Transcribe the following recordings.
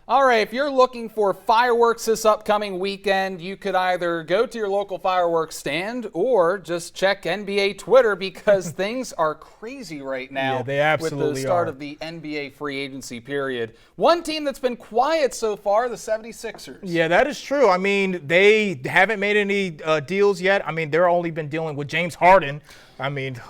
All right, if you're looking for fireworks this upcoming weekend, you could either go to your local fireworks stand or just check NBA Twitter because things are crazy right now. Yeah, they absolutely with the start are. of the NBA free agency period. One team that's been quiet so far, the 76ers. Yeah, that is true. I mean, they haven't made any deals yet. I mean, they've only been dealing with James Harden. I mean,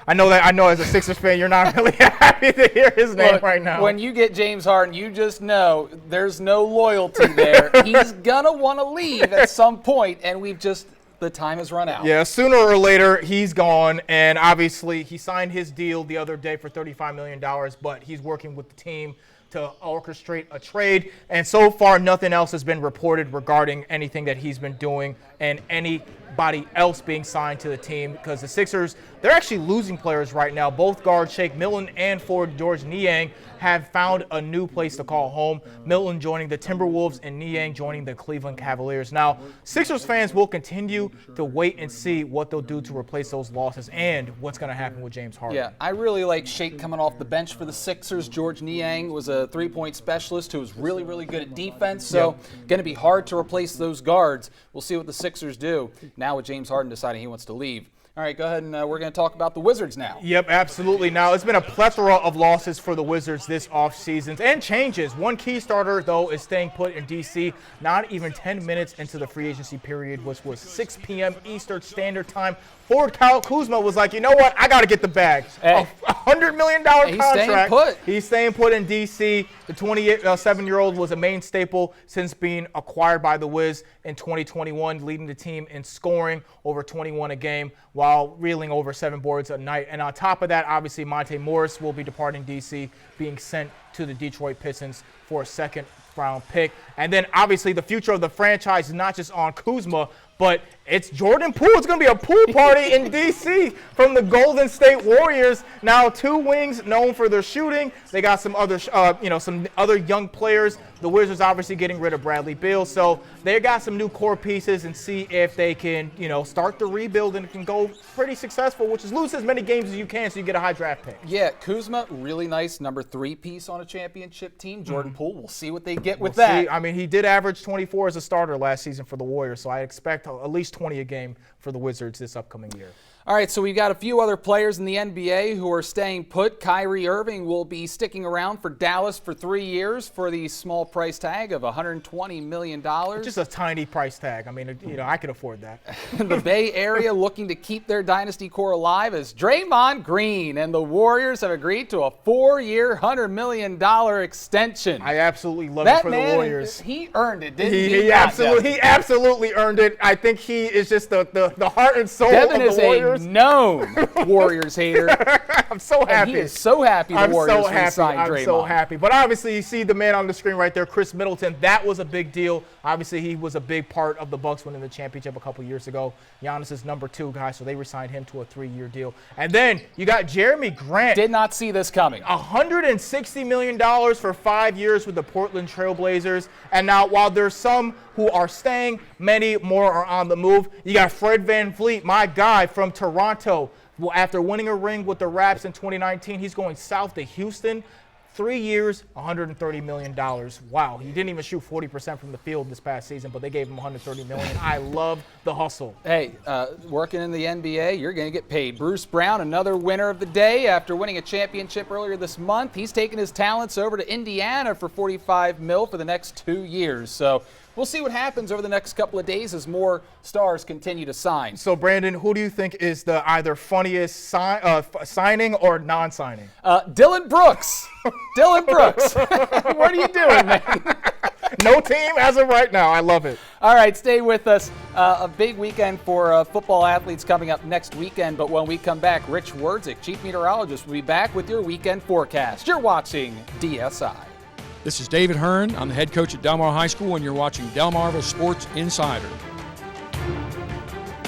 I know as a Sixers fan, you're not really happy to hear his name right now. When you get James Harden, you just know there's no loyalty there. He's going to want to leave at some point, and the time has run out. Yeah, sooner or later, he's gone, and obviously he signed his deal the other day for $35 million, but he's working with the team to orchestrate a trade, and so far nothing else has been reported regarding anything that he's been doing and anybody else being signed to the team, because the Sixers, they're actually losing players right now. Both guards, Shake Milton and forward George Niang, have found a new place to call home. Milton joining the Timberwolves and Niang joining the Cleveland Cavaliers. Now, Sixers fans will continue to wait and see what they'll do to replace those losses and what's going to happen with James Harden. Yeah, I really like Shake coming off the bench for the Sixers. George Niang was a three-point specialist who was really, really good at defense, so going to be hard to replace those guards. We'll see what the Sixers do now with James Harden deciding he wants to leave. All right, go ahead, and we're going to talk about the Wizards now. Yep, absolutely. Now, it's been a plethora of losses for the Wizards this offseason and changes. One key starter, though, is staying put in D.C. not even 10 minutes into the free agency period, which was 6 p.m. Eastern Standard Time. Forward Kyle Kuzma was like, you know what? I got to get the bag. Hey. A $100 million contract. He's staying put. He's staying put in D.C. The 27-year-old was a main staple since being acquired by the Wiz in 2021, leading the team in scoring over 21 a game while reeling over 7 boards a night. And on top of that, obviously, Monte Morris will be departing D.C., being sent to the Detroit Pistons for a second-round pick. And then, obviously, the future of the franchise is not just on Kuzma, but it's Jordan Poole. It's going to be a pool party in D.C. from the Golden State Warriors. Now, 2 wings known for their shooting. They got some other, some other young players. The Wizards obviously getting rid of Bradley Beal, so they got some new core pieces and see if they can, start the rebuild and can go pretty successful, which is lose as many games as you can so you get a high draft pick. Yeah, Kuzma, really nice number 3 piece on a championship team. Jordan Poole, we'll see what they get with that. I mean, he did average 24 as a starter last season for the Warriors, so I expect at least 20 a game for the Wizards this upcoming year. All right, so we've got a few other players in the NBA who are staying put. Kyrie Irving will be sticking around for Dallas for 3 years for the small price tag of $120 million. Just a tiny price tag. I mean, I could afford that. The Bay Area looking to keep their dynasty core alive is Draymond Green, and the Warriors have agreed to a 4-year, $100 million extension. I absolutely love it for the Warriors. He earned it, didn't he? He absolutely earned it. I think he is just the heart and soul Devin of the Warriors. Known Warriors hater. I'm so happy. And he is so happy the Warriors re-signed Draymond. I'm so happy. But obviously, you see the man on the screen right there, Chris Middleton. That was a big deal. Obviously, he was a big part of the Bucks winning the championship a couple years ago. Giannis is number 2 guy, so they re-signed him to a 3-year deal. And then you got Jeremy Grant. Did not see this coming. $160 million for 5 years with the Portland Trail Blazers. And now, while there's some who are staying, many more are on the move. You got Fred VanVleet, my guy from Toronto. Well, after winning a ring with the Raps in 2019, he's going south to Houston. 3 years, $130 million. Wow, he didn't even shoot 40% from the field this past season, but they gave him $130 million. I love the hustle. Hey, working in the NBA, you're going to get paid. Bruce Brown, another winner of the day after winning a championship earlier this month. He's taken his talents over to Indiana for $45 million for the next 2 years. So we'll see what happens over the next couple of days as more stars continue to sign. So, Brandon, who do you think is the either funniest signing or non-signing? Dylan Brooks. Dylan Brooks. What are you doing, man? No team as of right now. I love it. All right, stay with us. A big weekend for football athletes coming up next weekend. But when we come back, Rich Werdzik, chief meteorologist, will be back with your weekend forecast. You're watching DSI. This is David Hearn. I'm the head coach at Delmarva High School, and you're watching Delmarva Sports Insider.